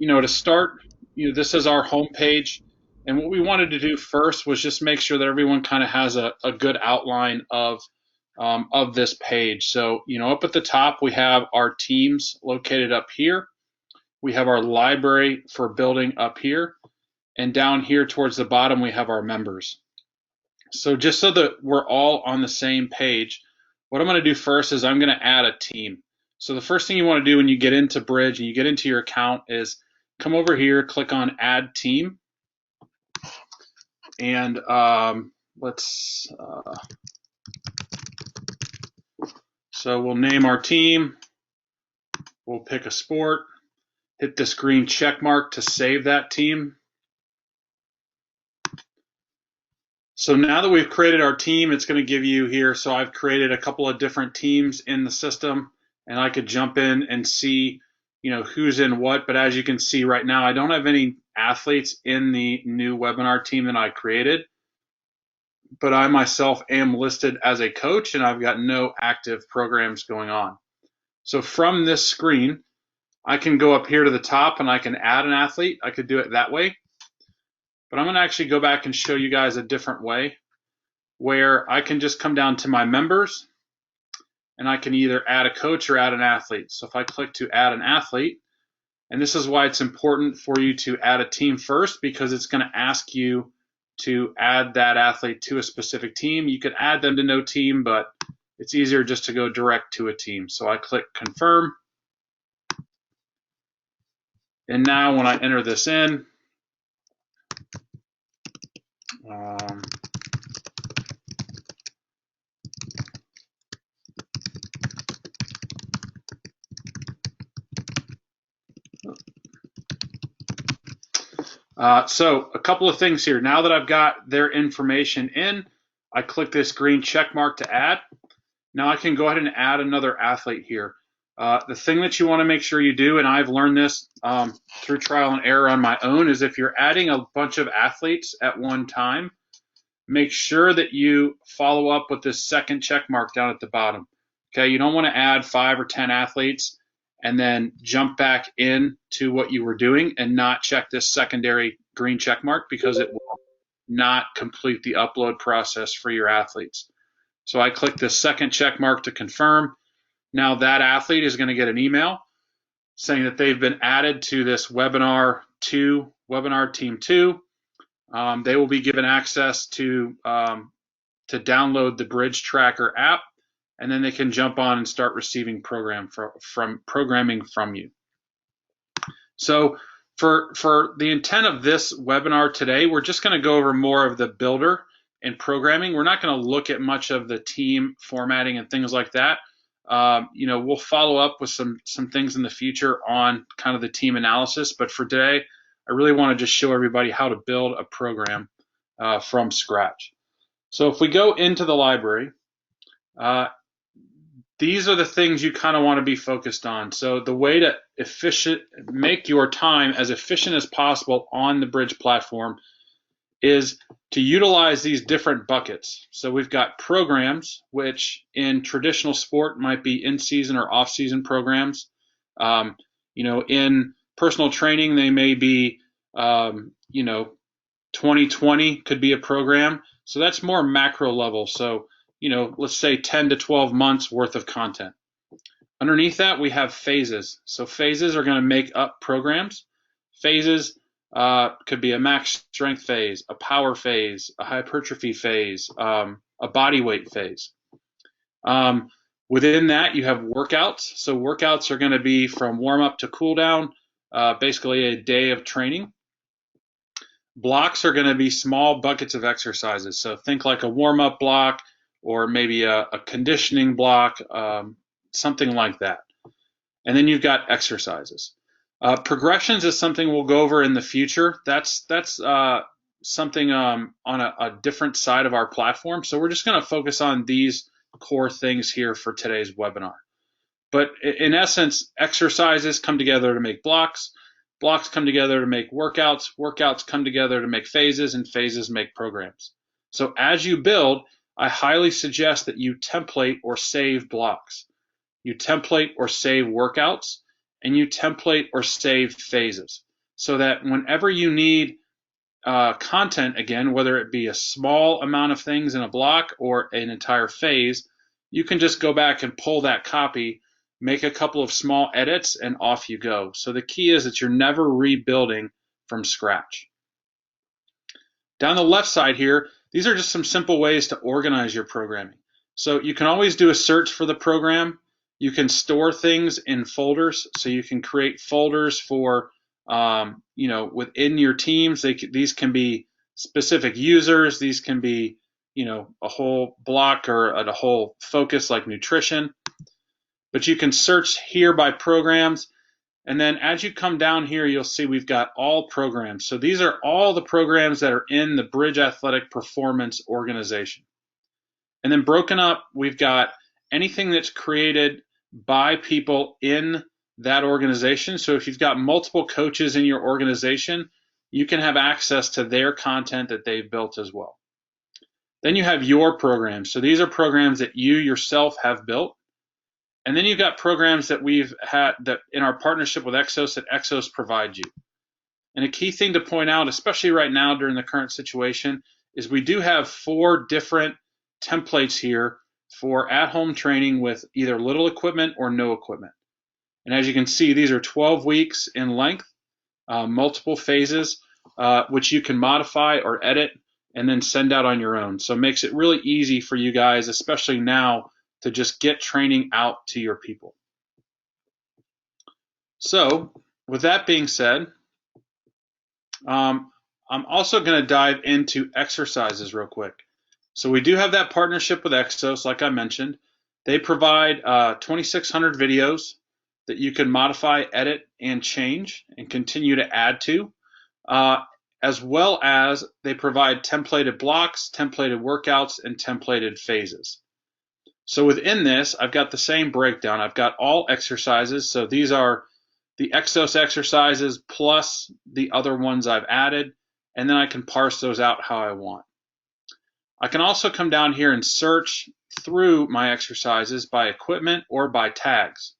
to start, this is our home page. And what we wanted to do first was just make sure that everyone kind of has a good outline of this page. So, up at the top, we have our teams located up here. We have our library for building up here. And down here towards the bottom, we have our members. So just so that we're all on the same page, what I'm going to do first is I'm going to add a team. So the first thing you want to do when you get into Bridge and you get into your account is come over here, click on Add Team, and let's. So we'll name our team. We'll pick a sport. Hit this green check mark to save that team. So now that we've created our team, it's going to give you here. So I've created a couple of different teams in the system, and I could jump in and see, who's in what. But as you can see right now, I don't have any athletes in the new webinar team that I created. But I myself am listed as a coach, and I've got no active programs going on. So from this screen, I can go up here to the top and I can add an athlete. I could do it that way. But I'm going to actually go back and show you guys a different way where I can just come down to my members and I can either add a coach or add an athlete. So if I click to add an athlete, and this is why it's important for you to add a team first, because it's going to ask you to add that athlete to a specific team. You could add them to no team, but it's easier just to go direct to a team. So I click confirm. And now when I enter this in, so a couple of things here. Now that I've got their information in, I click this green check mark to add. Now I can go ahead and add another athlete here. The thing that you want to make sure you do, and I've learned this through trial and error on my own, is if you're adding a bunch of athletes at one time, make sure that you follow up with this second check mark down at the bottom. Okay, you don't want to add 5 or 10 athletes and then jump back in to what you were doing and not check this secondary green check mark, because it will not complete the upload process for your athletes. So I click this second check mark to confirm. Now that athlete is going to get an email saying that they've been added to this webinar team 2. They will be given access to download the Bridge Tracker app, and then they can jump on and start receiving programming from you. So for the intent of this webinar today, we're just going to go over more of the builder and programming. We're not going to look at much of the team formatting and things like that. We'll follow up with some things in the future on kind of the team analysis, but for today, I really want to just show everybody how to build a program from scratch. So if we go into the library, these are the things you kind of want to be focused on. So the way to make your time as efficient as possible on the Bridge platform is to utilize these different buckets. So we've got programs, which in traditional sport might be in-season or off-season programs. In personal training, they may be, 2020 could be a program. So that's more macro level. So, let's say 10 to 12 months worth of content. Underneath that, we have phases. So phases are going to make up programs. Phases could be a max strength phase, a power phase, a hypertrophy phase, a body weight phase. Within that, you have workouts. So workouts are going to be from warm up to cool down, basically a day of training. Blocks are going to be small buckets of exercises. So think like a warm up block or maybe a conditioning block, something like that. And then you've got exercises. Progressions is something we'll go over in the future. That's something on a different side of our platform. So we're just going to focus on these core things here for today's webinar. But in essence, exercises come together to make blocks. Blocks come together to make workouts. Workouts come together to make phases, and phases make programs. So as you build, I highly suggest that you template or save blocks. You template or save workouts, and you template or save phases. so that whenever you need content again, whether it be a small amount of things in a block or an entire phase, you can just go back and pull that copy, make a couple of small edits, and off you go. So the key is that you're never rebuilding from scratch. Down the left side here, these are just some simple ways to organize your programming. So you can always do a search for the program. You can store things in folders, so you can create folders for within your teams. These can be specific users. These can be a whole block or a whole focus like nutrition. But you can search here by programs. And then as you come down here, you'll see we've got all programs. So these are all the programs that are in the BridgeAthletic Performance organization. And then broken up, we've got anything that's created by people in that organization. So if you've got multiple coaches in your organization, you can have access to their content that they've built as well. Then you have your programs. So these are programs that you yourself have built. And then you've got programs that we've had that in our partnership with Exos that Exos provide you. And a key thing to point out, especially right now during the current situation, is we do have 4 different templates here for at-home training with either little equipment or no equipment. And as you can see, these are 12 weeks in length, multiple phases, which you can modify or edit and then send out on your own. So it makes it really easy for you guys, especially now, to just get training out to your people. So with that being said, I'm also going to dive into exercises real quick. So we do have that partnership with Exos, like I mentioned. They provide 2,600 videos that you can modify, edit, and change and continue to add to, as well as they provide templated blocks, templated workouts, and templated phases. So within this, I've got the same breakdown. I've got all exercises. So these are the Exos exercises plus the other ones I've added, and then I can parse those out how I want. I can also come down here and search through my exercises by equipment or by tags.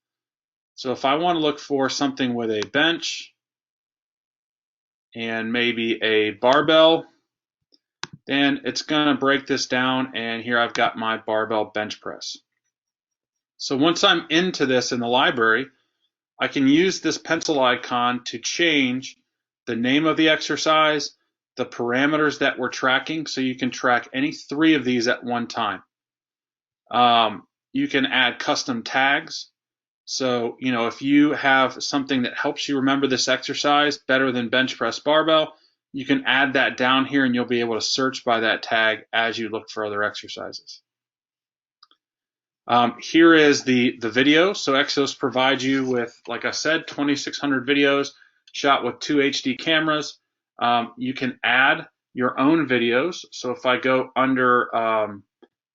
So if I want to look for something with a bench and maybe a barbell, then it's going to break this down, and here I've got my barbell bench press. So once I'm into this in the library, I can use this pencil icon to change the name of the exercise, the parameters that we're tracking, so you can track any 3 of these at one time. You can add custom tags. So, if you have something that helps you remember this exercise better than bench press barbell, you can add that down here and you'll be able to search by that tag as you look for other exercises. Here is the video. So Exos provides you with, like I said, 2,600 videos shot with 2 HD cameras. You can add your own videos. So if I go under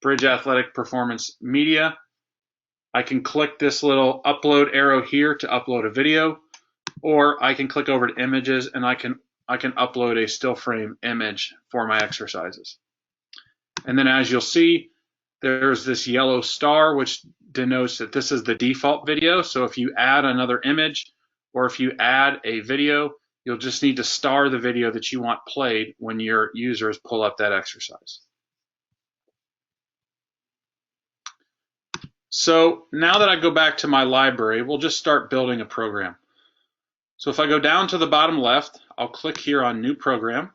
BridgeAthletic Performance Media, I can click this little upload arrow here to upload a video, or I can click over to images and I can upload a still frame image for my exercises. And then as you'll see, there's this yellow star, which denotes that this is the default video. So if you add another image or if you add a video, you'll just need to star the video that you want played when your users pull up that exercise. So now that I go back to my library, we'll just start building a program. So if I go down to the bottom left, I'll click here on New Program.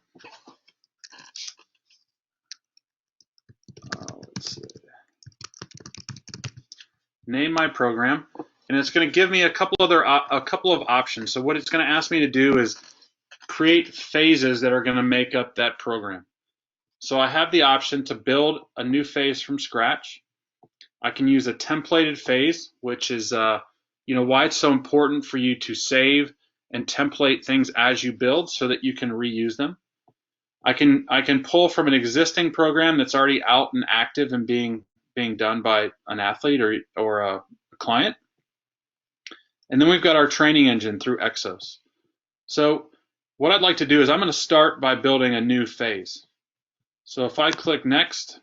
Let's see. Name my program, and it's going to give me a couple of options. So what it's going to ask me to do is create phases that are going to make up that program. So I have the option to build a new phase from scratch. I can use a templated phase, which is why it's so important for you to save and template things as you build so that you can reuse them. I can pull from an existing program that's already out and active and being done by an athlete or a client. And then we've got our training engine through Exos. So what I'd like to do is I'm going to start by building a new phase. So if I click Next,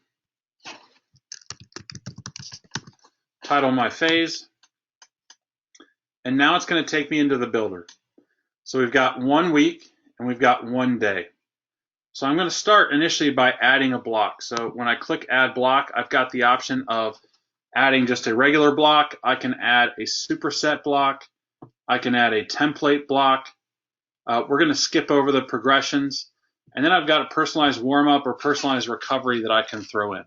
title my phase, and now it's going to take me into the builder. So we've got 1 week and we've got 1 day. So I'm going to start initially by adding a block. So when I click add block, I've got the option of adding just a regular block. I can add a superset block. I can add a template block. We're going to skip over the progressions. And then I've got a personalized warm-up or personalized recovery that I can throw in.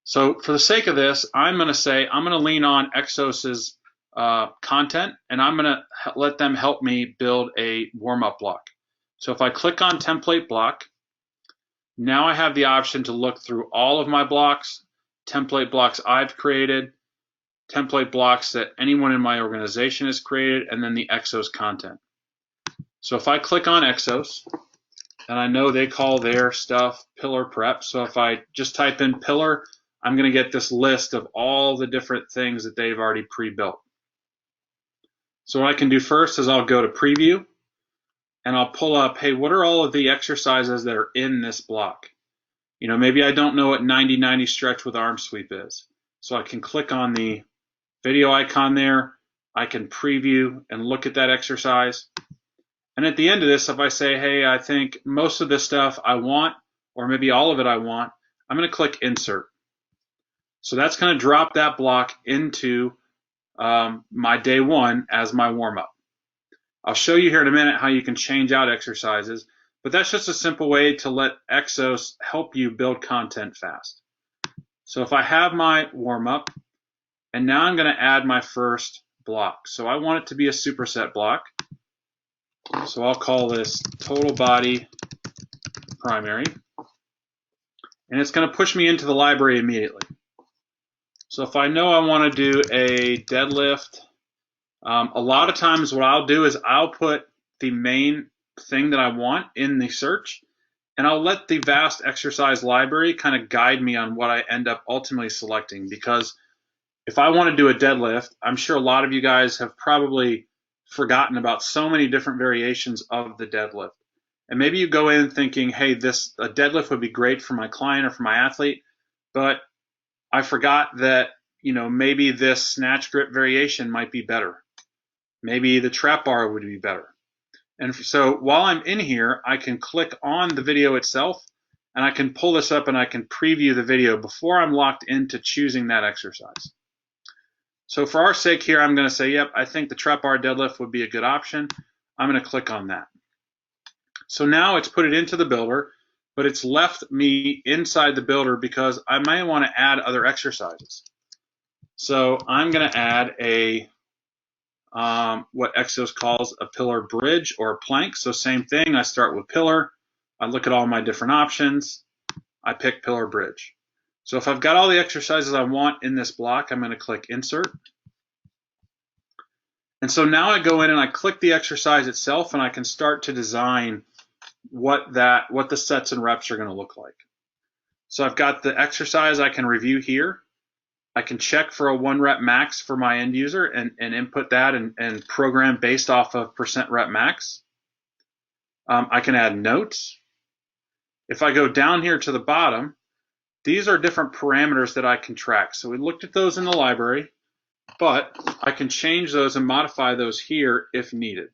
So for the sake of this, I'm going to say I'm going to lean on Exos's content, and I'm going to let them help me build a warm-up block. So if I click on template block, now I have the option to look through all of my blocks, template blocks I've created, template blocks that anyone in my organization has created, and then the Exos content. So if I click on Exos, and I know they call their stuff pillar prep, so if I just type in pillar, I'm going to get this list of all the different things that they've already pre-built. So what I can do first is I'll go to preview, and I'll pull up, hey, what are all of the exercises that are in this block? You know, maybe I don't know what 90-90 stretch with arm sweep is. So I can click on the video icon there. I can preview and look at that exercise. And at the end of this, if I say, hey, I think most of this stuff I want, or maybe all of it I want, I'm going to click insert. So that's going to drop that block into my day 1 as my warm-up. I'll show you here in a minute how you can change out exercises, but that's just a simple way to let Exos help you build content fast. So if I have my warm-up, and now I'm going to add my first block. So I want it to be a superset block. So I'll call this total body primary. And it's going to push me into the library immediately. So if I know I want to do a deadlift, a lot of times what I'll do is I'll put the main thing that I want in the search, and I'll let the vast exercise library kind of guide me on what I end up ultimately selecting. Because if I want to do a deadlift, I'm sure a lot of you guys have probably forgotten about so many different variations of the deadlift. And maybe you go in thinking, hey, a deadlift would be great for my client or for my athlete, but I forgot that, you know, maybe this snatch grip variation might be better. Maybe the trap bar would be better. And so while I'm in here, I can click on the video itself, and I can pull this up and I can preview the video before I'm locked into choosing that exercise. So for our sake here, I'm going to say, yep, I think the trap bar deadlift would be a good option. I'm going to click on that. So now it's put it into the builder, but it's left me inside the builder because I may want to add other exercises. So I'm going to add a what Exos calls a pillar bridge or a plank. So same thing, I start with pillar, I look at all my different options, I pick pillar bridge. So if I've got all the exercises I want in this block, I'm going to click insert. And so now I go in and I click the exercise itself, and I can start to design what the sets and reps are going to look like. So I've got the exercise I can review here. I can check for a 1 rep max for my end user and input that and program based off of % rep max. I can add notes. If I go down here to the bottom, these are different parameters that I can track. So we looked at those in the library, but I can change those and modify those here if needed.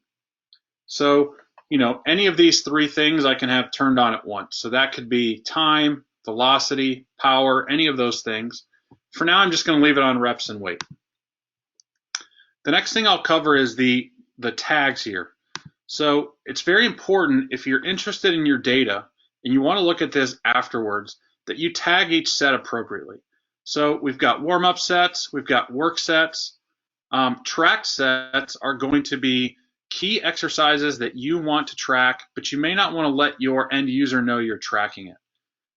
So, you know, any of these 3 things I can have turned on at once. So that could be time, velocity, power, any of those things. For now, I'm just going to leave it on reps and weight. The next thing I'll cover is the tags here. So it's very important, if you're interested in your data and you want to look at this afterwards, that you tag each set appropriately. So we've got warm-up sets, we've got work sets. Track sets are going to be key exercises that you want to track, but you may not want to let your end user know you're tracking it.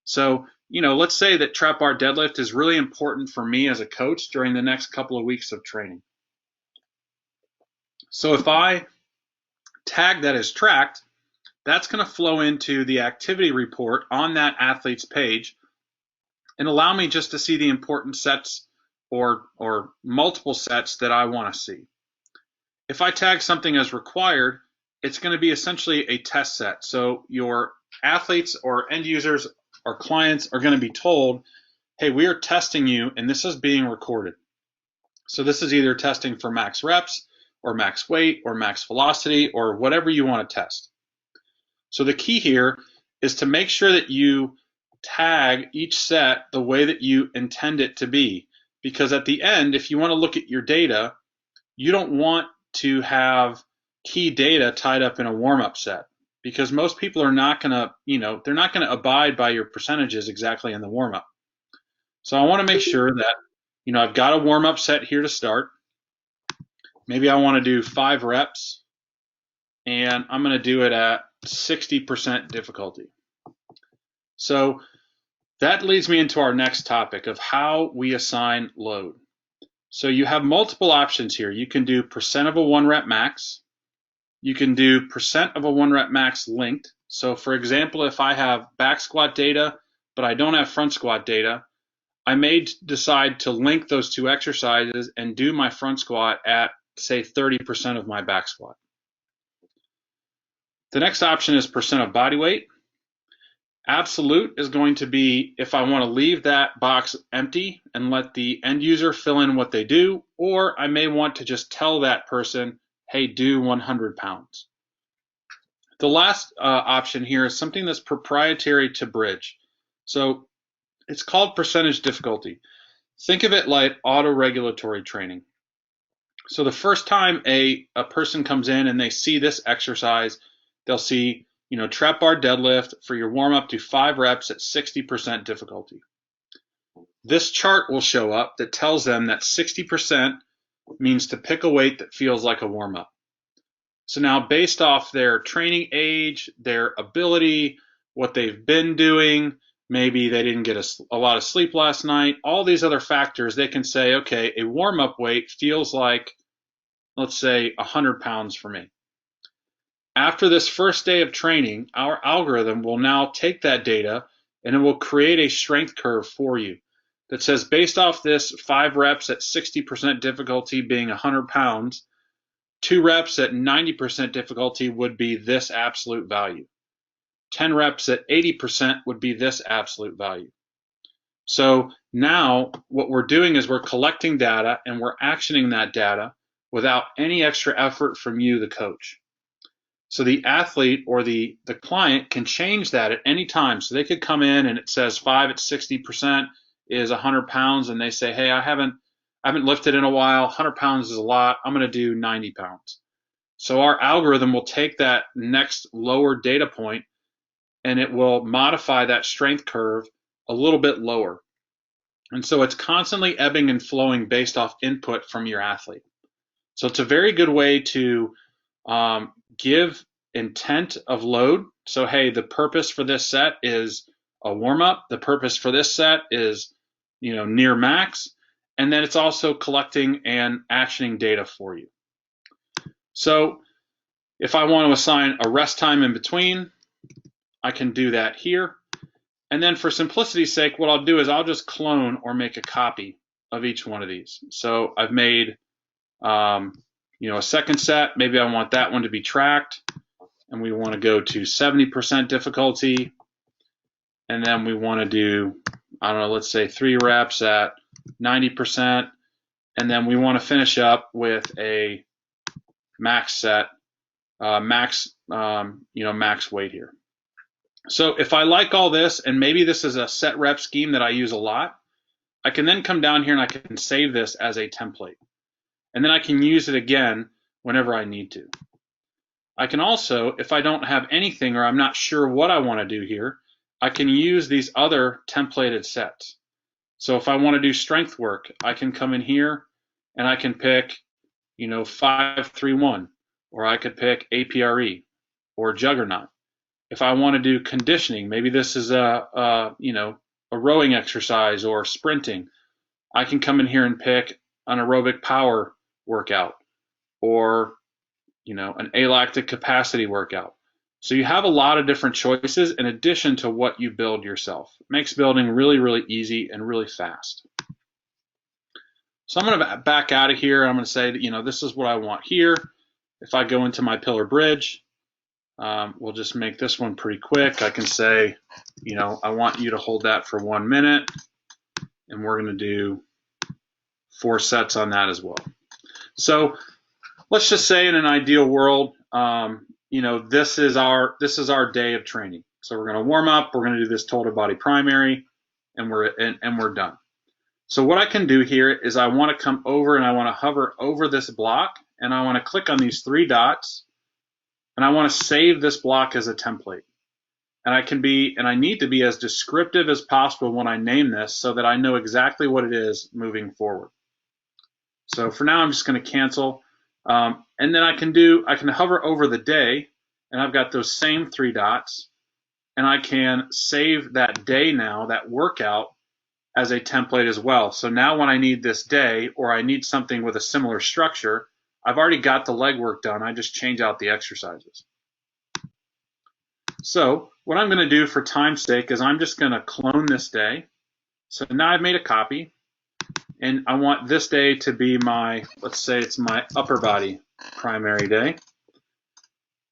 So, you know, let's say that trap bar deadlift is really important for me as a coach during the next couple of weeks of training. So if I tag that as tracked, that's going to flow into the activity report on that athlete's page and allow me just to see the important sets or multiple sets that I want to see. If I tag something as required, it's going to be essentially a test set. So your athletes or end users or clients are going to be told, hey, we are testing you and this is being recorded. So this is either testing for max reps or max weight or max velocity or whatever you want to test. So the key here is to make sure that you tag each set the way that you intend it to be, because at the end, if you want to look at your data, you don't want to have key data tied up in a warm-up set, because most people are not going to, they're not going to abide by your percentages exactly in the warm-up. So I want to make sure that, I've got a warm-up set here to start. Maybe I want to do 5 reps, and I'm going to do it at 60% difficulty. So that leads me into our next topic of how we assign load. So you have multiple options here. You can do percent of a 1 rep max. You can do percent of a 1 rep max linked. So for example, if I have back squat data, but I don't have front squat data, I may decide to link those 2 exercises and do my front squat at, say, 30% of my back squat. The next option is percent of body weight. Absolute is going to be if I want to leave that box empty and let the end user fill in what they do, or I may want to just tell that person, hey, do 100 pounds. The last option here is something that's proprietary to Bridge. So it's called percentage difficulty. Think of it like auto-regulatory training. So the first time a person comes in and they see this exercise, they'll see, trap bar deadlift for your warm-up, do 5 reps at 60% difficulty. This chart will show up that tells them that 60% means to pick a weight that feels like a warm-up. So now, based off their training age, their ability, what they've been doing, maybe they didn't get a lot of sleep last night, all these other factors, they can say, okay, a warm-up weight feels like, let's say, 100 pounds for me. After this first day of training, our algorithm will now take that data and it will create a strength curve for you that says, based off this 5 reps at 60% difficulty being 100 pounds, 2 reps at 90% difficulty would be this absolute value. 10 reps at 80% would be this absolute value. So now what we're doing is we're collecting data and we're actioning that data without any extra effort from you, the coach. So the athlete or the client can change that at any time. So they could come in and it says 5 at 60% is 100 pounds, and they say, hey, I haven't lifted in a while. 100 pounds is a lot. I'm going to do 90 pounds. So our algorithm will take that next lower data point and it will modify that strength curve a little bit lower. And so it's constantly ebbing and flowing based off input from your athlete. So it's a very good way to give intent of load. So, hey, the purpose for this set is a warm-up. The purpose for this set is, near max. And then it's also collecting and actioning data for you. So if I want to assign a rest time in between, I can do that here. And then for simplicity's sake, what I'll do is I'll just clone or make a copy of each one of these. So I've made, a second set. Maybe I want that one to be tracked. And we want to go to 70% difficulty. And then we want to do, let's say 3 reps at 90%. And then we want to finish up with a max set, max weight here. So if I like all this, and maybe this is a set rep scheme that I use a lot, I can then come down here and I can save this as a template. And then I can use it again whenever I need to. I can also, if I don't have anything or I'm not sure what I want to do here, I can use these other templated sets. So if I want to do strength work, I can come in here and I can pick, 5-3-1, or I could pick APRE or Juggernaut. If I want to do conditioning, maybe this is a rowing exercise or sprinting, I can come in here and pick an aerobic power workout or an alactic capacity workout. So you have a lot of different choices in addition to what you build yourself. It makes building really, really easy and really fast. So I'm going to back out of here. I'm going to say that, this is what I want here. If I go into my pillar bridge, we'll just make this one pretty quick. I can say, I want you to hold that for 1 minute, and we're going to do 4 sets on that as well. So let's just say in an ideal world, this is our day of training. So we're going to warm up. We're going to do this total body primary, and we're done. So what I can do here is I want to come over and I want to hover over this block, and I want to click on these three dots, and I want to save this block as a template. And I need to be as descriptive as possible when I name this so that I know exactly what it is moving forward. So for now, I'm just going to cancel. And then I can hover over the day, and I've got those same three dots, and I can save that day now, that workout, as a template as well. So now when I need this day, or I need something with a similar structure, I've already got the leg work done. I just change out the exercises. So what I'm going to do for time's sake is I'm just going to clone this day. So now I've made a copy, and I want this day to be my, let's say it's my upper body primary day.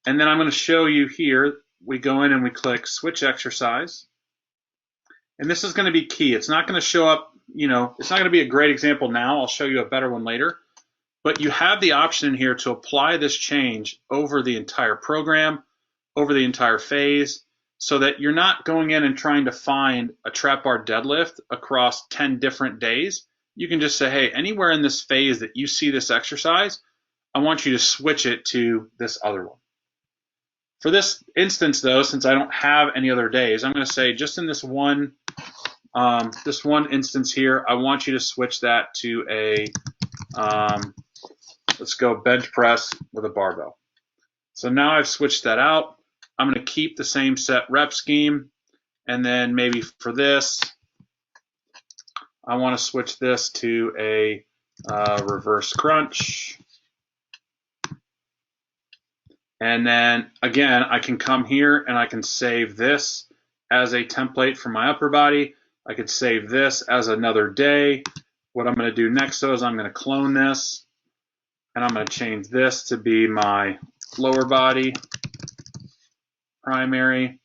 And then I'm going to show you here, we go in and we click switch exercise. And this is going to be key. It's not going to show up, it's not going to be a great example now. I'll show you a better one later. But you have the option in here to apply this change over the entire program, over the entire phase, so that you're not going in and trying to find a trap bar deadlift across 10 different days. You can just say, hey, anywhere in this phase that you see this exercise, I want you to switch it to this other one. For this instance, though, since I don't have any other days, I'm going to say just in this one instance here, I want you to switch that to a, let's go bench press with a barbell. So now I've switched that out. I'm going to keep the same set rep scheme, and then maybe for this, I want to switch this to a reverse crunch. And then again, I can come here and I can save this as a template for my upper body. I could save this as another day. What I'm going to do next though is I'm going to clone this, and I'm going to change this to be my lower body primary,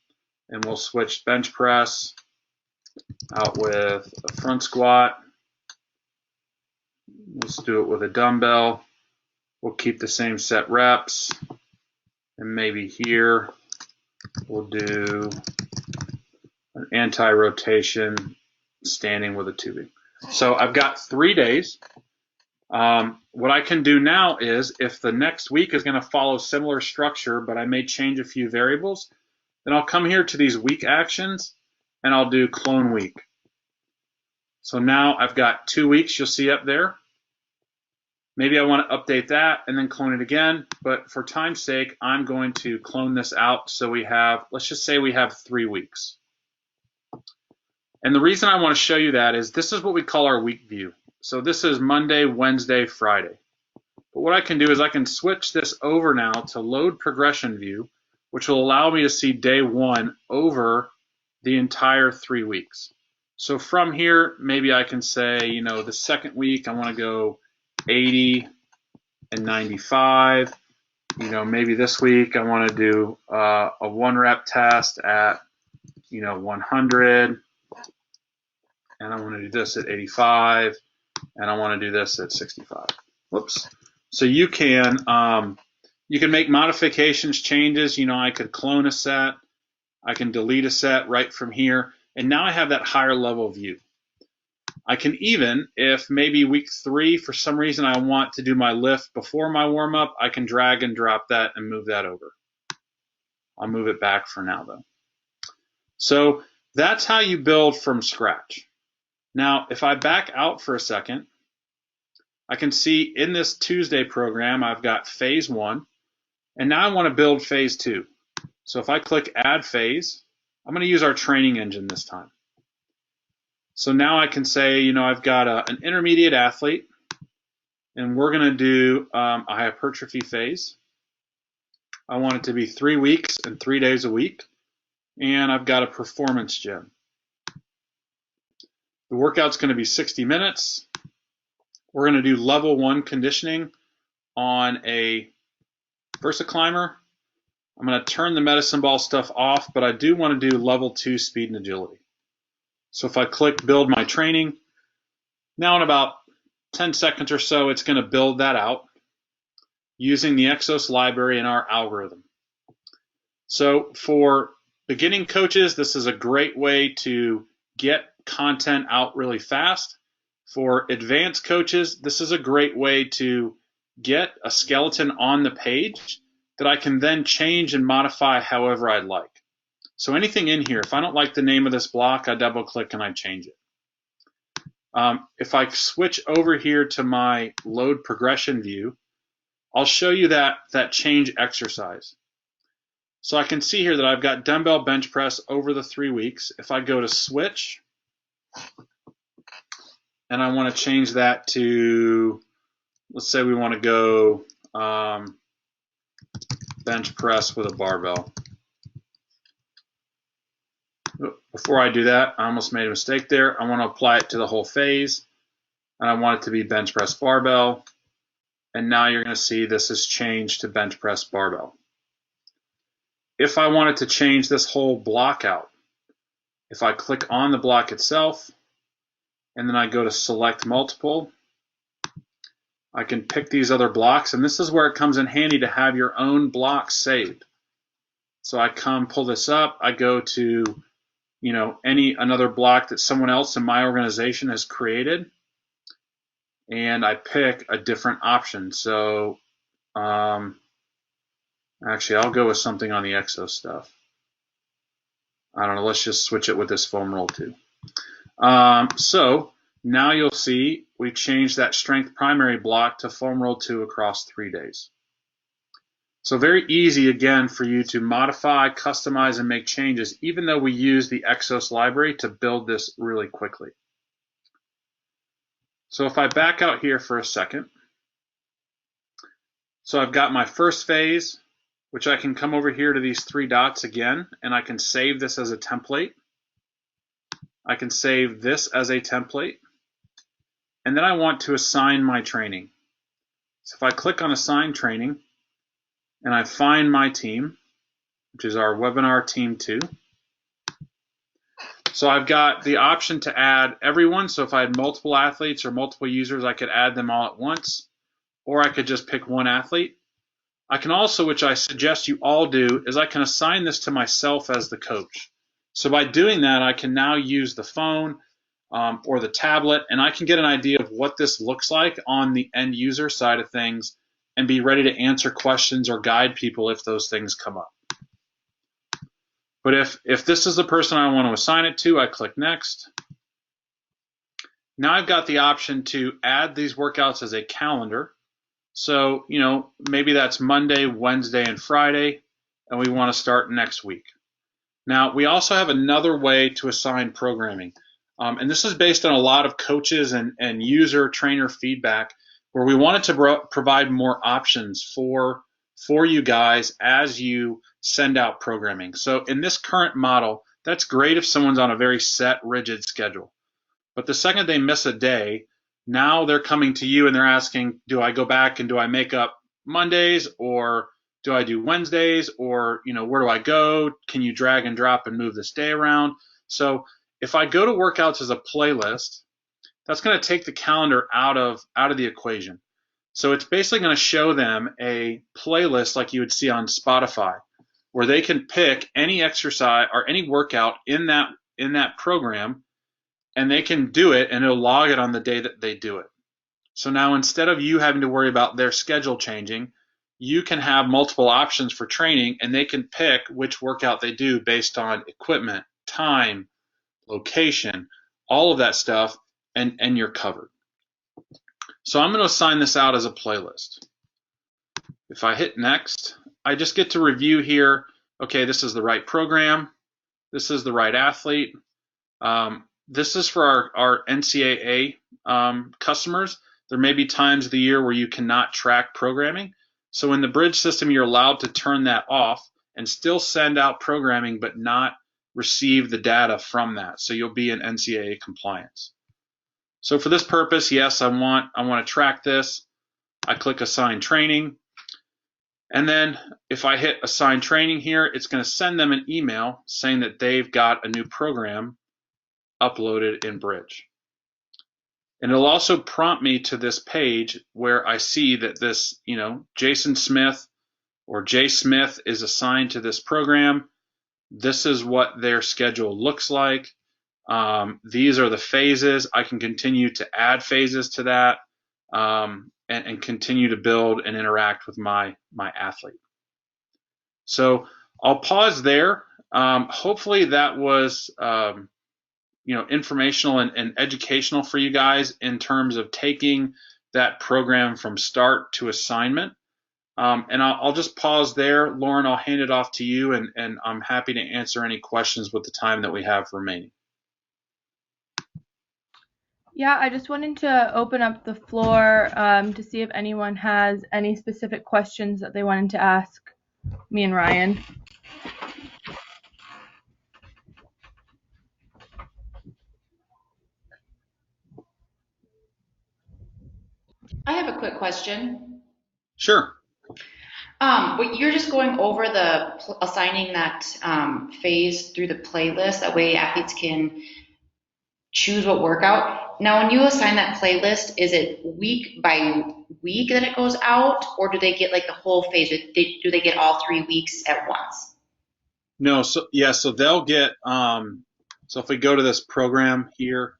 and we'll switch bench press out with a front squat. Let's do it with a dumbbell. We'll keep the same set reps. And maybe here we'll do an anti-rotation standing with a tubing. So I've got 3 days. What I can do now is if the next week is going to follow similar structure, but I may change a few variables, then I'll come here to these week actions and I'll do clone week. So now I've got 2 weeks you'll see up there. Maybe I want to update that and then clone it again, but for time's sake, I'm going to clone this out so we have, let's just say we have 3 weeks. And the reason I want to show you that is this is what we call our week view. So this is Monday, Wednesday, Friday. But what I can do is I can switch this over now to load progression view, which will allow me to see day 1 over the entire 3 weeks. So from here, maybe I can say, the second week I want to go 80 and 95. Maybe this week I want to do a 1 rep test at 100, and I want to do this at 85, and I want to do this at 65. Whoops. So you can make modifications, changes. I could clone a set, I can delete a set right from here, and now I have that higher level view. I can even, if maybe week 3, for some reason I want to do my lift before my warm-up, I can drag and drop that and move that over. I'll move it back for now, though. So that's how you build from scratch. Now, if I back out for a second, I can see in this Tuesday program, I've got phase 1, and now I want to build phase 2. So if I click add phase, I'm going to use our training engine this time. So now I can say, I've got an intermediate athlete, and we're going to do a hypertrophy phase. I want it to be 3 weeks and 3 days a week, and I've got a performance gym. The workout's going to be 60 minutes. We're going to do level 1 conditioning on a VersaClimber. I'm going to turn the medicine ball stuff off, but I do want to do level 2 speed and agility. So if I click build my training, now in about 10 seconds or so, it's going to build that out. using the Exos library in our algorithm. So for beginning coaches, this is a great way to get content out really fast. For advanced coaches, this is a great way to get a skeleton on the page that I can then change and modify however I'd like. So anything in here, if I don't like the name of this block, I double click and I change it. If I switch over here to my load progression view, I'll show you that change exercise. So I can see here that I've got dumbbell bench press over the 3 weeks. If I go to switch, and I want to change that to, let's say we want to go bench press with a barbell. Before I do that, I almost made a mistake there. I want to apply it to the whole phase, and I want it to be bench press barbell. And now you're going to see this has changed to bench press barbell. If I wanted to change this whole block out, if I click on the block itself, and then I go to select multiple, I can pick these other blocks, and this is where it comes in handy to have your own blocks saved. So I come pull this up, I go to another block that someone else in my organization has created, and I pick a different option. So actually I'll go with something on the Exos stuff. I don't know, let's just switch it with this foam roll too. So now you'll see we changed that strength primary block to foam roll 2 across 3 days. So very easy again for you to modify, customize, and make changes, even though we use the Exos library to build this really quickly. So if I back out here for a second, so I've got my first phase, which I can come over here to these 3 dots again, and I can save this as a template. I can save this as a template, and then I want to assign my training. So if I click on assign training, and I find my team, which is our webinar team 2. So I've got the option to add everyone. So if I had multiple athletes or multiple users, I could add them all at once, or I could just pick one athlete. I can also, which I suggest you all do, is I can assign this to myself as the coach. So by doing that, I can now use the phone or the tablet, and I can get an idea of what this looks like on the end user side of things and be ready to answer questions or guide people if those things come up. But if this is the person I want to assign it to, I click next. Now I've got the option to add these workouts as a calendar. So, maybe that's Monday, Wednesday, and Friday, and we want to start next week. Now, we also have another way to assign programming. And this is based on a lot of coaches and user trainer feedback, where we wanted to provide more options for you guys as you send out programming. So in this current model, that's great if someone's on a very set, rigid schedule. But the second they miss a day, now they're coming to you and they're asking, do I go back and do I make up Mondays, or do I do Wednesdays, or where do I go? Can you drag and drop and move this day around? So if I go to workouts as a playlist, that's going to take the calendar out of the equation. So it's basically going to show them a playlist like you would see on Spotify, where they can pick any exercise or any workout in that program, and they can do it, and it'll log it on the day that they do it. So now instead of you having to worry about their schedule changing, you can have multiple options for training, and they can pick which workout they do based on equipment, time, location, all of that stuff, and you're covered. So I'm going to assign this out as a playlist. If I hit next, I just get to review here, okay, this is the right program, this is the right athlete, this is for our NCAA customers. There may be times of the year where you cannot track programming. So in the Bridge system, you're allowed to turn that off and still send out programming, but not receive the data from that. So you'll be in NCAA compliance. So for this purpose, yes, I want to track this. I click Assign Training. And then if I hit Assign Training here, it's going to send them an email saying that they've got a new program uploaded in Bridge. And it'll also prompt me to this page where I see that this, Jason Smith or Jay Smith is assigned to this program. This is what their schedule looks like. These are the phases. I can continue to add phases to that, and continue to build and interact with my athlete. So I'll pause there. Hopefully that was informational and educational for you guys in terms of taking that program from start to assignment. And I'll just pause there. Lauren, I'll hand it off to you, and I'm happy to answer any questions with the time that we have remaining. Yeah, I just wanted to open up the floor to see if anyone has any specific questions that they wanted to ask me and Ryan. I have a quick question. Sure. You're just going over assigning that phase through the playlist. That way athletes can choose what workout. Now, when you assign that playlist, is it week by week that it goes out, or do they get like the whole phase? Do they get all 3 weeks at once? No, so they'll get, so if we go to this program here,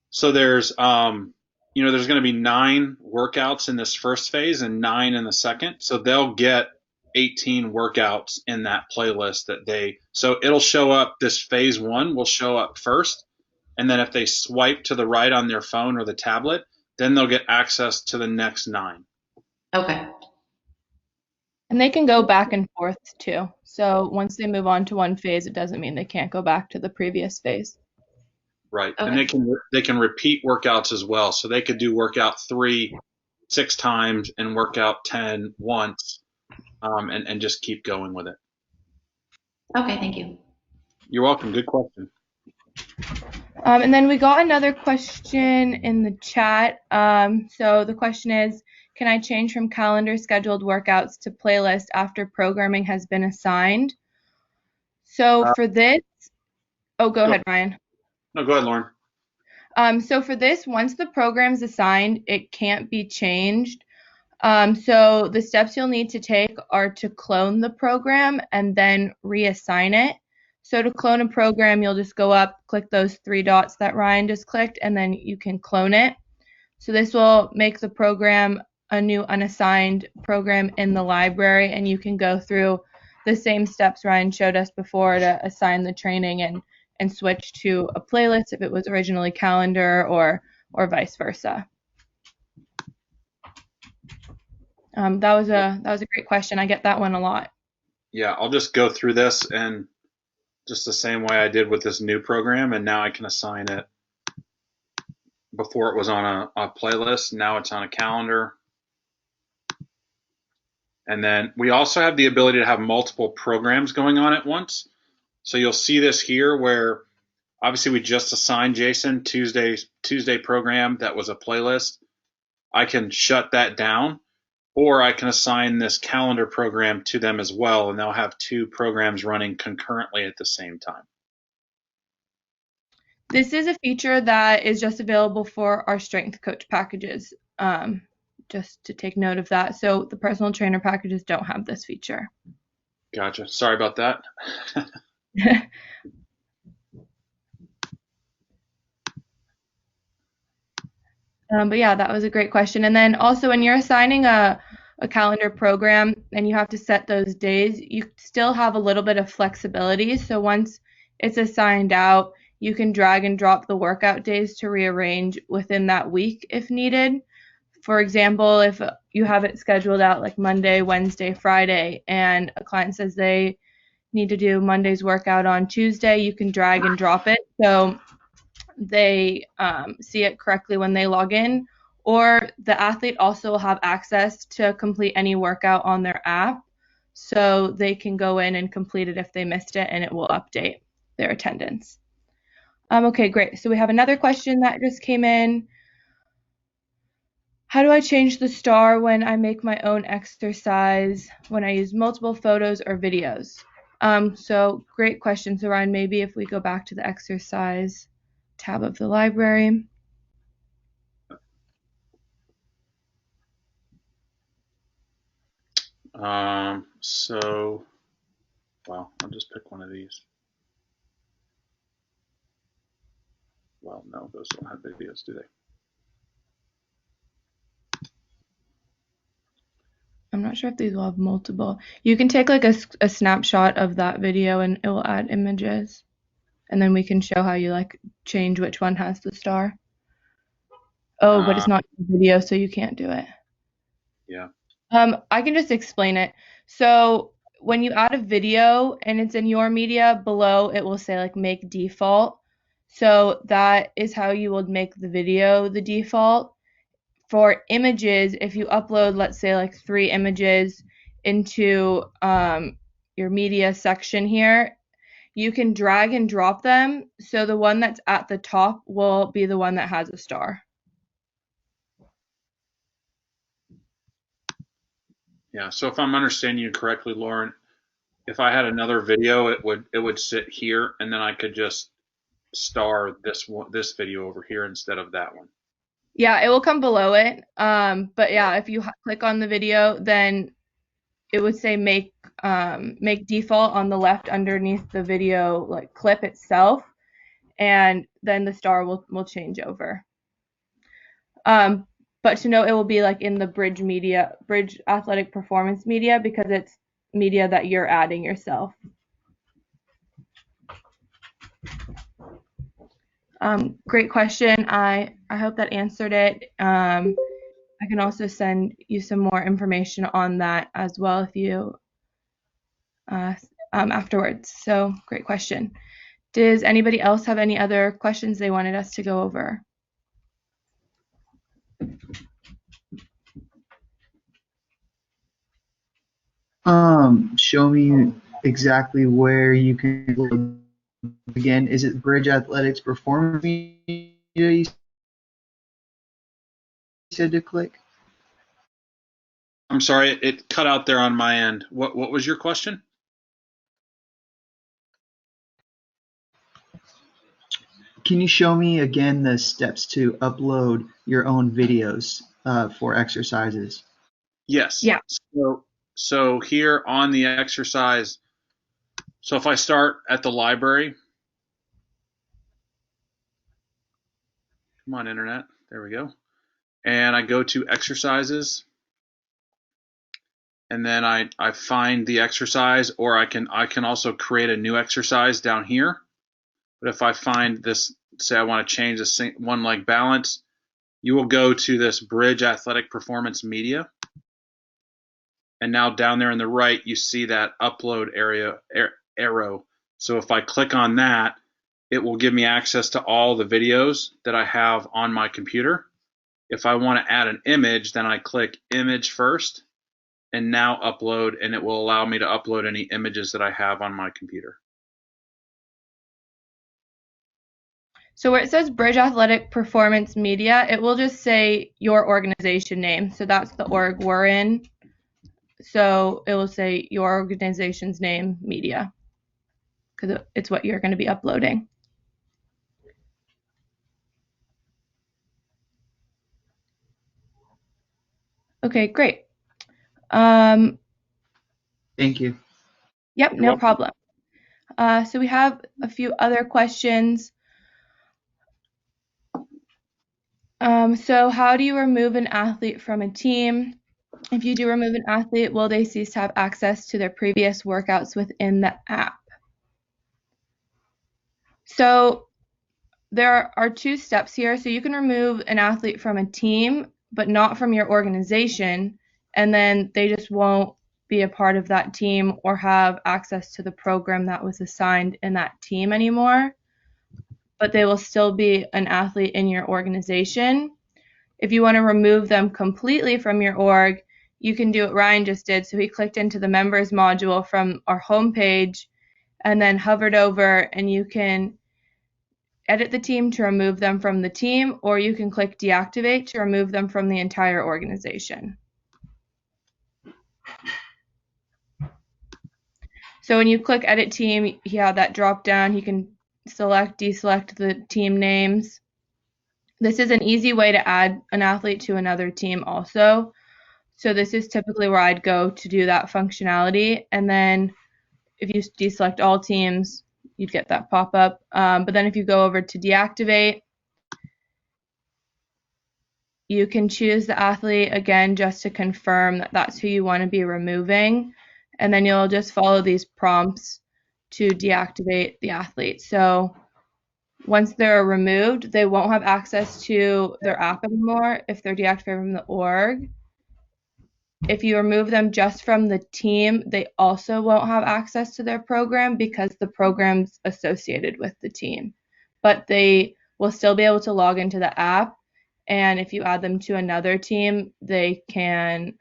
so there's there's going to be 9 workouts in this first phase and 9 in the second. So they'll get 18 workouts in that playlist so it'll show up, this phase 1 will show up first. And then if they swipe to the right on their phone or the tablet, then they'll get access to the next 9. Okay. And they can go back and forth too. So once they move on to one phase, it doesn't mean they can't go back to the previous phase. Right. Okay. And they can repeat workouts as well. So they could do workout 3 6 times and workout 10 once, and just keep going with it. Okay, thank you. You're welcome. Good question. And then we got another question in the chat. So the question is, can I change from calendar scheduled workouts to playlist after programming has been assigned? So for this, go ahead, Ryan. No, go ahead, Lauren. So for this, once the program's assigned, it can't be changed. So the steps you'll need to take are to clone the program and then reassign it. So to clone a program, you'll just go up, click those 3 dots that Ryan just clicked, and then you can clone it. So this will make the program a new unassigned program in the library, and you can go through the same steps Ryan showed us before to assign the training and switch to a playlist if it was originally calendar or vice versa. That was a great question. I get that one a lot. Yeah, I'll just go through this and just the same way I did with this new program, and now I can assign it. Before it was on a playlist, now it's on a calendar. And then we also have the ability to have multiple programs going on at once. So you'll see this here where obviously we just assigned Jason Tuesday program that was a playlist. I can shut that down, or I can assign this calendar program to them as well, and they'll have 2 programs running concurrently at the same time. This is a feature that is just available for our strength coach packages, just to take note of that. So the personal trainer packages don't have this feature. Gotcha. Sorry about that. But yeah, that was a great question. And then also when you're assigning a calendar program and you have to set those days, you still have a little bit of flexibility. So once it's assigned out, you can drag and drop the workout days to rearrange within that week if needed. For example, if you have it scheduled out like Monday, Wednesday, Friday, and a client says they need to do Monday's workout on Tuesday, you can drag and drop it so they see it correctly when they log in. Or the athlete also will have access to complete any workout on their app, so they can go in and complete it if they missed it, and it will update their attendance. Okay, great. So we have another question that just came in. How do I change the star when I make my own exercise, when I use multiple photos or videos? So great question. So Ryan, maybe if we go back to the exercise tab of the library. So, well, I'll just pick one of these. Well, no, those don't have videos, do they? I'm not sure if these will have multiple. You can take like a snapshot of that video and it will add images. And then we can show how you like change which one has the star. Oh, but it's not video, so you can't do it. Yeah. I can just explain it. So when you add a video and it's in your media, below it will say like make default. So that is how you would make the video the default. For images, if you upload, let's say like 3 images into your media section here, you can drag and drop them. So the one that's at the top will be the one that has a star. Yeah. So if I'm understanding you correctly, Lauren, if I had another video, it would sit here, and then I could just star this video over here instead of that one. Yeah, it will come below it. But yeah, if you click on the video, then it would say make default on the left underneath the video like clip itself, and then the star will change over. But to know it will be like in the Bridge Athletic Performance media because it's media that you're adding yourself. Great question. I hope that answered it. I can also send you some more information on that as well if you afterwards. So great question. Does anybody else have any other questions they wanted us to go over? Show me exactly where you can again. Is it Bridge Athletics Performance Media you said to click? I'm sorry, it cut out there on my end. What was your question? Can you show me again the steps to upload your own videos for exercises? Yes. Yeah. So here on the exercise, so if I start at the library, come on internet, there we go. And I go to exercises, and then I find the exercise, or I can also create a new exercise down here. But if I find this, say I want to change this one leg balance, you will go to this Bridge Athletic Performance Media. And now down there on the right, you see that upload arrow. So if I click on that, it will give me access to all the videos that I have on my computer. If I want to add an image, then I click image first, and now upload, and it will allow me to upload any images that I have on my computer. So where it says Bridge Athletic Performance Media, it will just say your organization name. So that's the org we're in. So it will say your organization's name, media, because it's what you're going to be uploading. Okay, great. Thank you. Yep, You're no welcome. problem. So we have a few other questions. So how do you remove an athlete from a team? If you do remove an athlete, will they cease to have access to their previous workouts within the app? So there are 2 steps here. So you can remove an athlete from a team, but not from your organization, and then they just won't be a part of that team or have access to the program that was assigned in that team anymore. But they will still be an athlete in your organization. If you want to remove them completely from your org, you can do what Ryan just did. So he clicked into the members module from our homepage and then hovered over, and you can edit the team to remove them from the team, or you can click deactivate to remove them from the entire organization. So when you click edit team, you have that drop down. You can select, deselect the team names. This is an easy way to add an athlete to another team also. So this is typically where I'd go to do that functionality. And then if you deselect all teams, you'd get that pop-up. But then if you go over to deactivate, you can choose the athlete again just to confirm that that's who you want to be removing. And then you'll just follow these prompts to deactivate the athlete. So once they're removed, they won't have access to their app anymore if they're deactivated from the org. If you remove them just from the team, they also won't have access to their program because the program's associated with the team. But they will still be able to log into the app, and if you add them to another team, they can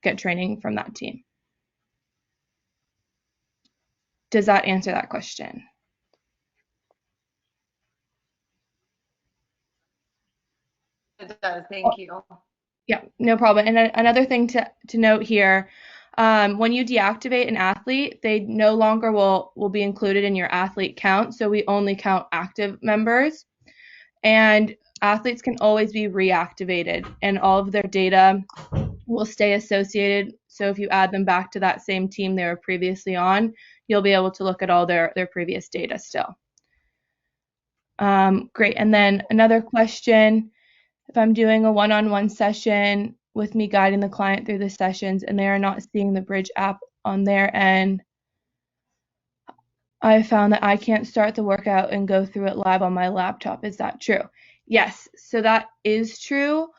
get training from that team. Does that answer that question? It does. Thank you. Yeah, no problem. And another thing to note here, when you deactivate an athlete, they no longer will be included in your athlete count. So we only count active members. And athletes can always be reactivated, and all of their data will stay associated. So if you add them back to that same team they were previously on, you'll be able to look at all their previous data still. Great. And then another question, if I'm doing a one-on-one session with me guiding the client through the sessions and they are not seeing the Bridge app on their end, I found that I can't start the workout and go through it live on my laptop. Is that true? Yes, so that is true.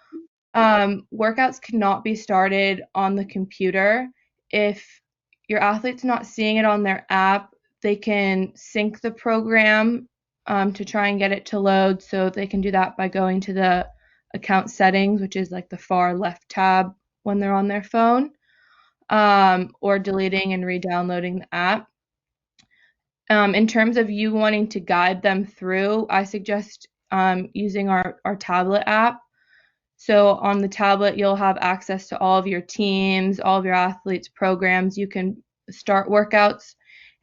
Workouts cannot be started on the computer. If your athlete's not seeing it on their app, they can sync the program to try and get it to load. So they can do that by going to the account settings, which is like the far left tab when they're on their phone, or deleting and re-downloading the app. In terms of you wanting to guide them through, I suggest using our tablet app. So on the tablet, you'll have access to all of your teams, all of your athletes' programs. You can start workouts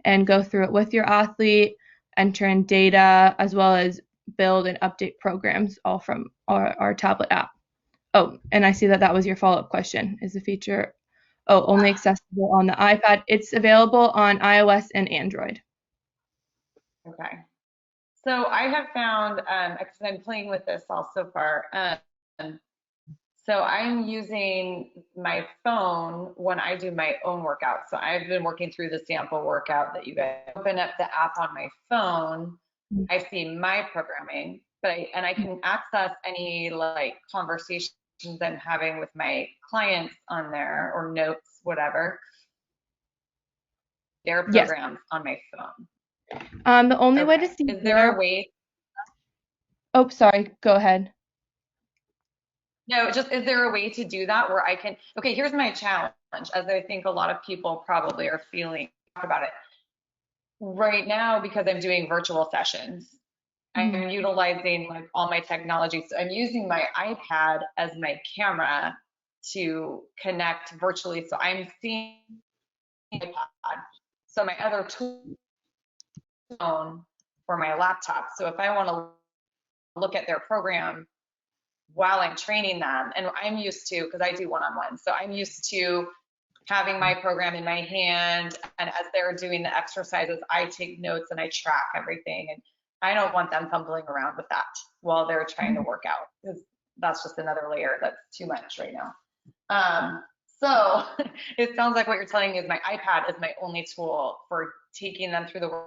and go through it with your athlete, enter in data, as well as build and update programs all from our tablet app. Oh, and I see that was your follow-up question. Is the feature only accessible on the iPad? It's available on iOS and Android. Okay. So I have found, because I'm playing with this all so far, so I'm using my phone when I do my own workout. So I've been working through the sample workout that you guys open up the app on my phone. I see my programming, but I can access any like conversations I'm having with my clients on there or notes, whatever. Their programs on my phone. The only way to see is there a way? Oh, sorry. Go ahead. No, just is there a way to do that where I can, okay, here's my challenge, as I think a lot of people probably are feeling about it. Right now, because I'm doing virtual sessions, I'm utilizing like all my technology. So I'm using my iPad as my camera to connect virtually. So I'm seeing my iPad. So my other tool phone or my laptop. So if I want to look at their program while I'm training them, and I'm used to, because I do one-on-one, so I'm used to having my program in my hand, and as they're doing the exercises, I take notes and I track everything, and I don't want them fumbling around with that while they're trying to work out, because that's just another layer that's too much right now. So it sounds like what you're telling me is my iPad is my only tool for taking them through the work.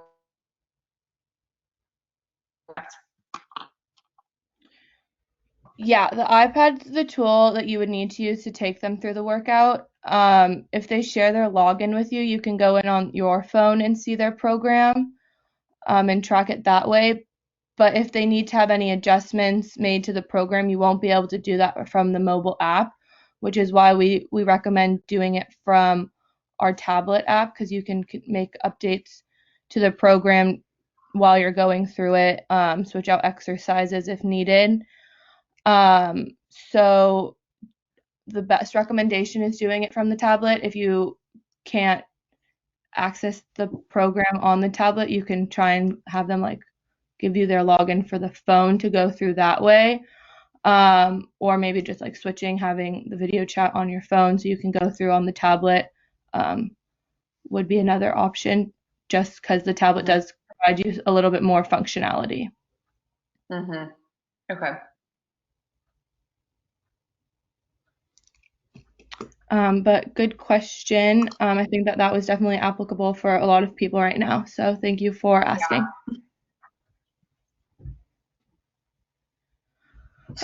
Yeah, the iPad's the tool that you would need to use to take them through the workout. If they share their login with you, you can go in on your phone and see their program and track it that way. But if they need to have any adjustments made to the program, you won't be able to do that from the mobile app, which is why we recommend doing it from our tablet app, because you can make updates to the program while you're going through it, switch out exercises if needed. So the best recommendation is doing it from the tablet. If you can't access the program on the tablet, you can try and have them like give you their login for the phone to go through that way. or maybe just like switching, having the video chat on your phone so you can go through on the tablet would be another option, just because the tablet does provide you a little bit more functionality. Mm-hmm. Okay. But good question. I think that was definitely applicable for a lot of people right now. So thank you for asking.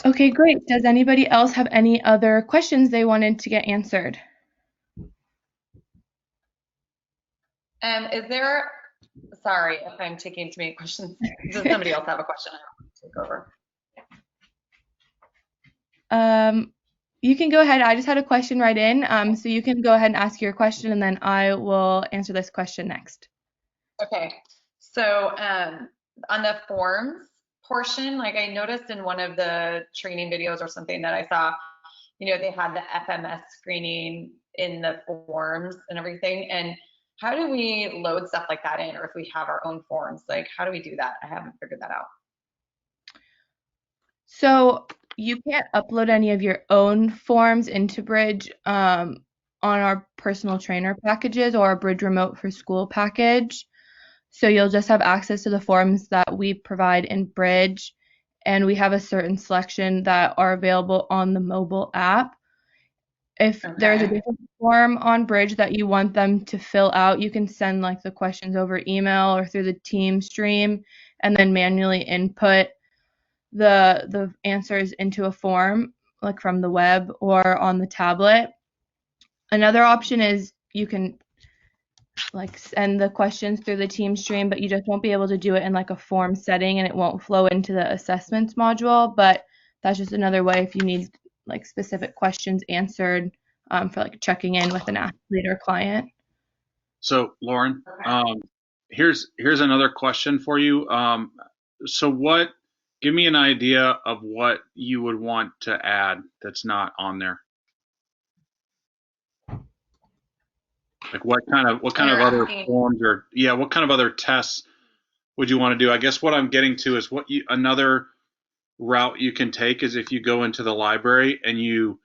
Okay, great. Does anybody else have any other questions they wanted to get answered? Is there, sorry if I'm taking too many questions. Does somebody else have a question? I don't want to take over. You can go ahead. I just had a question right in. So you can go ahead and ask your question, and then I will answer this question next. Okay. So on the forms portion, like I noticed in one of the training videos or something that I saw, they had the FMS screening in the forms and everything. And how do we load stuff like that in? Or if we have our own forms, like how do we do that? I haven't figured that out. So you can't upload any of your own forms into Bridge on our personal trainer packages or a Bridge Remote for School package. So you'll just have access to the forms that we provide in Bridge, and we have a certain selection that are available on the mobile app. If there's a different form on Bridge that you want them to fill out, you can send like the questions over email or through the team stream, and then manually input the answers into a form, like from the web or on the tablet. Another option is you can like send the questions through the team stream, but you just won't be able to do it in like a form setting, and it won't flow into the assessments module. But that's just another way if you need like specific questions answered for like checking in with an athlete or client. So Lauren, here's another question for you. Give me an idea of what you would want to add that's not on there. Like what kind of other forms or what kind of other tests would you want to do? I guess what I'm getting to is another route you can take is if you go into the library and you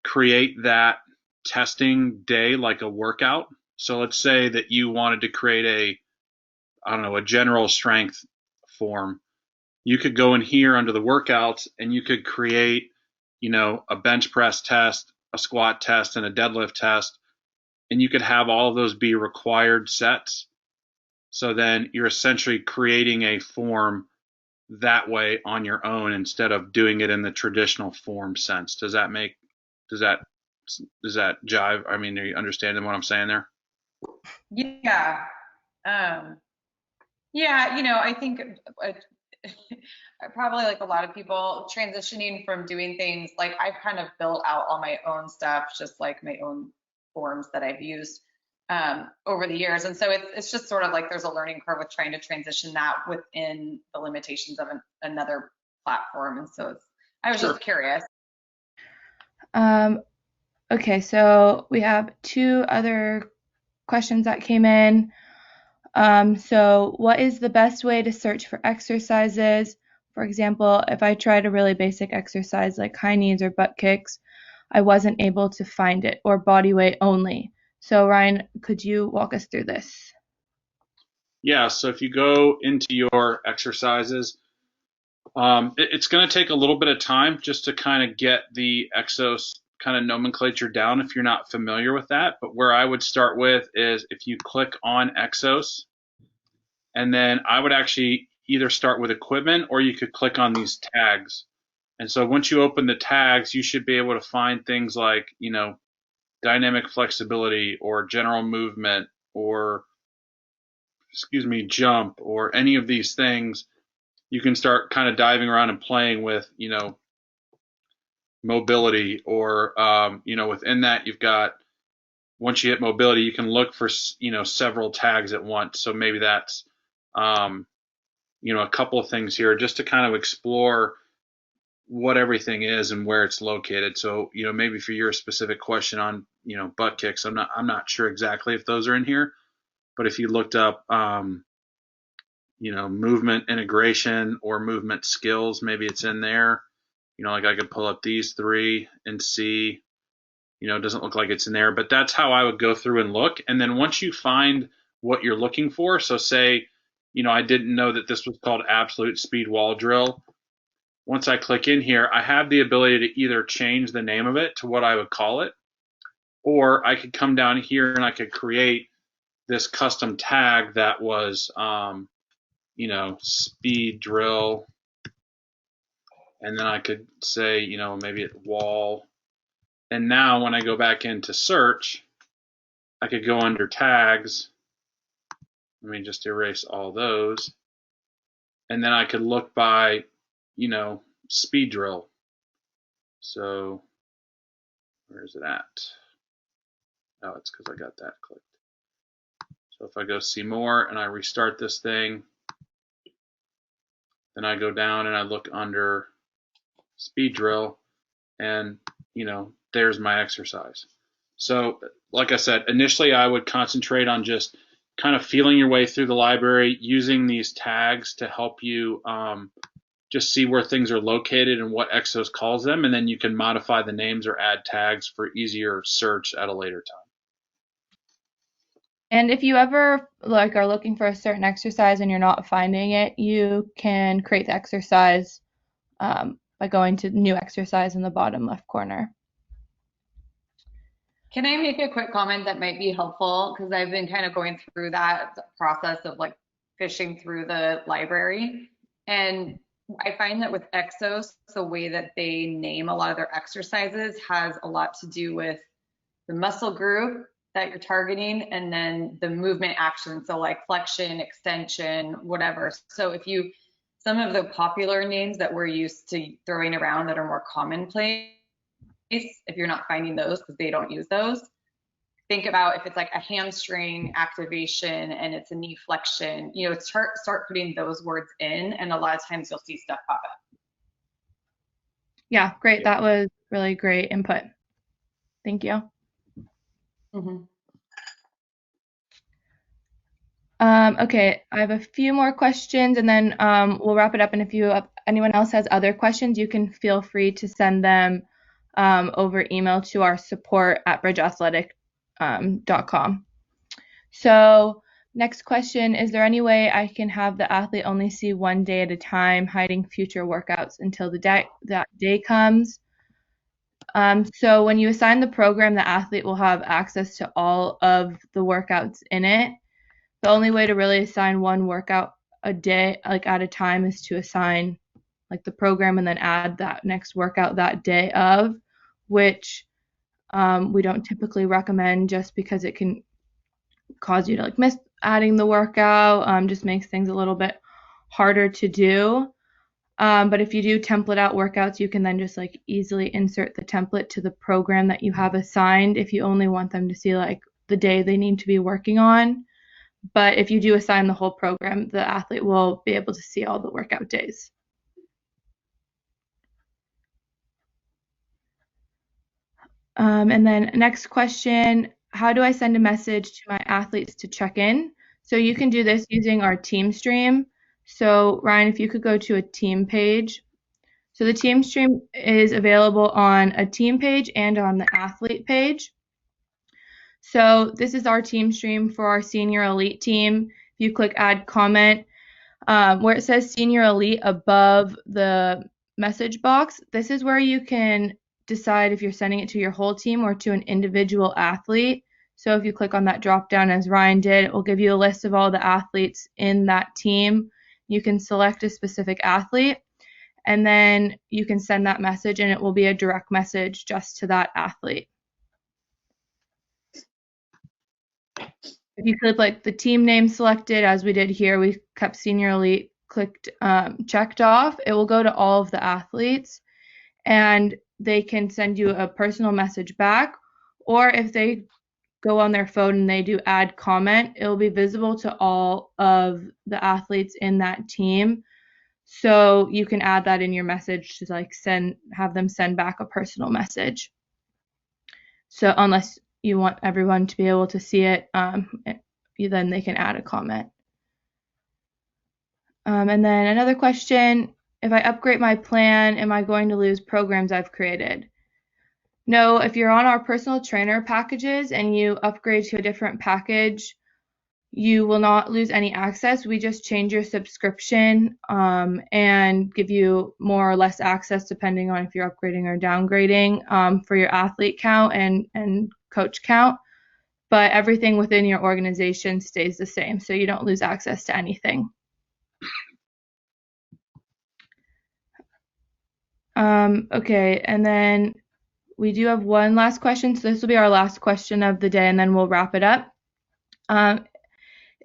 create that testing day like a workout. So let's say that you wanted to create a general strength form. You could go in here under the workouts and you could create, a bench press test, a squat test, and a deadlift test. And you could have all of those be required sets. So then you're essentially creating a form that way on your own instead of doing it in the traditional form sense. Does that jive? I mean, are you understanding what I'm saying there? Yeah. I think probably like a lot of people transitioning from doing things like I've kind of built out all my own stuff, just like my own forms that I've used over the years. And so it's just sort of like there's a learning curve with trying to transition that within the limitations of another platform. And so I was just curious. Okay, so we have two other questions that came in. So what is the best way to search for exercises? For example, if I tried a really basic exercise like high knees or butt kicks, I wasn't able to find it, or body weight only. So Ryan, could you walk us through this? Yeah, so if you go into your exercises, it's going to take a little bit of time just to kind of get the Exos kind of nomenclature down if you're not familiar with that. But where I would start with is if you click on Exos, and then I would actually either start with equipment or you could click on these tags. And so once you open the tags, you should be able to find things like, dynamic flexibility or general movement or, jump or any of these things. You can start kind of diving around and playing with, mobility or, within that you've got, once you hit mobility, you can look for, several tags at once. So maybe that's, a couple of things here just to kind of explore what everything is and where it's located. So, maybe for your specific question on, butt kicks, I'm not sure exactly if those are in here, but if you looked up, movement integration or movement skills, maybe it's in there. like I could pull up these 3 and see, it doesn't look like it's in there, but that's how I would go through and look. And then once you find what you're looking for, so say, I didn't know that this was called absolute speed wall drill. Once I click in here, I have the ability to either change the name of it to what I would call it, or I could come down here and I could create this custom tag that was, speed drill. And then I could say, maybe it wall. And now when I go back into search, I could go under tags. Let me just erase all those. And then I could look by, speed drill. So where is it at? Oh, it's because I got that clicked. So if I go see more and I restart this thing, then I go down and I look under speed drill, and there's my exercise. So like I said, initially I would concentrate on just kind of feeling your way through the library, using these tags to help you just see where things are located and what Exos calls them, and then you can modify the names or add tags for easier search at a later time. And if you ever are looking for a certain exercise and you're not finding it, you can create the exercise by going to new exercise in the bottom left corner. Can I make a quick comment that might be helpful? Because I've been kind of going through that process of fishing through the library. And I find that with Exos, the way that they name a lot of their exercises has a lot to do with the muscle group that you're targeting, and then the movement action. So flexion, extension, whatever. So some of the popular names that we're used to throwing around that are more commonplace, if you're not finding those because they don't use those, think about if it's a hamstring activation and it's a knee flexion, start putting those words in, and a lot of times you'll see stuff pop up. Yeah, great. That was really great input. Thank you. Mm-hmm. Okay, I have a few more questions, and then we'll wrap it up. And if anyone else has other questions, you can feel free to send them over email to our support@bridgeathletic.com. So next question, is there any way I can have the athlete only see one day at a time, hiding future workouts until that day comes? So when you assign the program, the athlete will have access to all of the workouts in it. The only way to really assign one workout a day, at a time, is to assign the program and then add that next workout that day of, which we don't typically recommend just because it can cause you to miss adding the workout, just makes things a little bit harder to do. But if you do template out workouts, you can then just easily insert the template to the program that you have assigned if you only want them to see the day they need to be working on. But if you do assign the whole program, the athlete will be able to see all the workout days. And then next question, how do I send a message to my athletes to check in? So you can do this using our team stream. So Ryan, if you could go to a team page. So the team stream is available on a team page and on the athlete page. So this is our team stream for our senior elite team. If you click add comment, where it says senior elite above the message box, this is where you can decide if you're sending it to your whole team or to an individual athlete. So if you click on that drop down as Ryan did, it will give you a list of all the athletes in that team. You can select a specific athlete, and then you can send that message, and it will be a direct message just to that athlete. If you click the team name selected, as we did here, we kept senior elite checked off, it will go to all of the athletes, and they can send you a personal message back, or if they go on their phone and they do add comment, it will be visible to all of the athletes in that team. So you can add that in your message to have them send back a personal message. So unless you want everyone to be able to see it, then they can add a comment. And then another question, if I upgrade my plan, am I going to lose programs I've created? No, if you're on our personal trainer packages and you upgrade to a different package, you will not lose any access. We just change your subscription and give you more or less access depending on if you're upgrading or downgrading for your athlete count and coach count. But everything within your organization stays the same, so you don't lose access to anything. Okay, and then we do have one last question, so this will be our last question of the day, and then we'll wrap it up.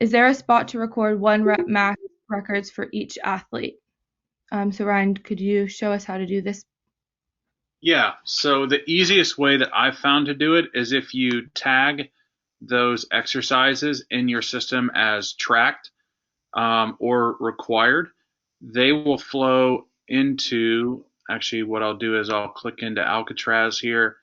Is there a spot to record one rep max records for each athlete? So Ryan, could you show us how to do this? Yeah, so the easiest way that I've found to do it is if you tag those exercises in your system as tracked or required, they will flow into, actually what I'll do is I'll click into Alcatraz here.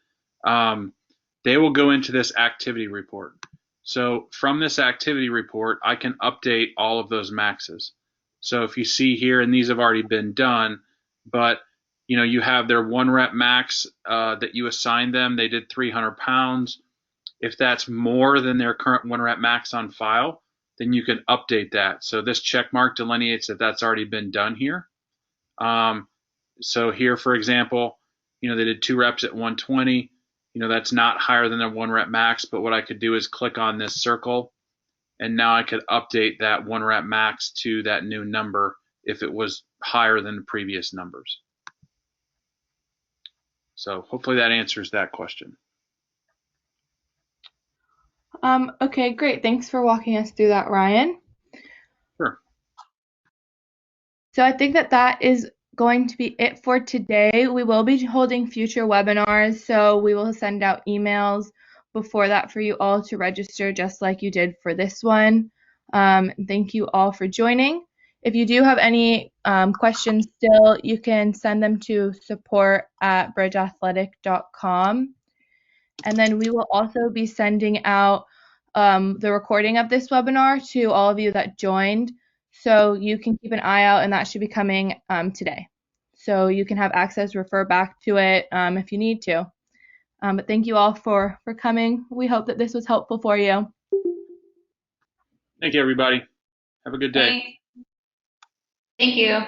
They will go into this activity report. So from this activity report, I can update all of those maxes. So if you see here, and these have already been done, but you have their 1 rep max that you assigned them. They did 300 pounds. If that's more than their current 1 rep max on file, then you can update that. So this check mark delineates that that's already been done here. So here, for example, they did 2 reps at 120. That's not higher than their 1 rep max, but what I could do is click on this circle, and now I could update that 1 rep max to that new number if it was higher than the previous numbers. So hopefully that answers that question. Okay, great. Thanks for walking us through that, Ryan. Sure. So I think that is going to be it for today. We will be holding future webinars, so we will send out emails before that for you all to register, just like you did for this one. Thank you all for joining. If you do have any questions still, you can send them to support@bridgeathletic.com. And then we will also be sending out the recording of this webinar to all of you that joined. So you can keep an eye out, and that should be coming today. So you can have access, refer back to it if you need to. But thank you all for coming. We hope that this was helpful for you. Thank you, everybody. Have a good day. Thank you.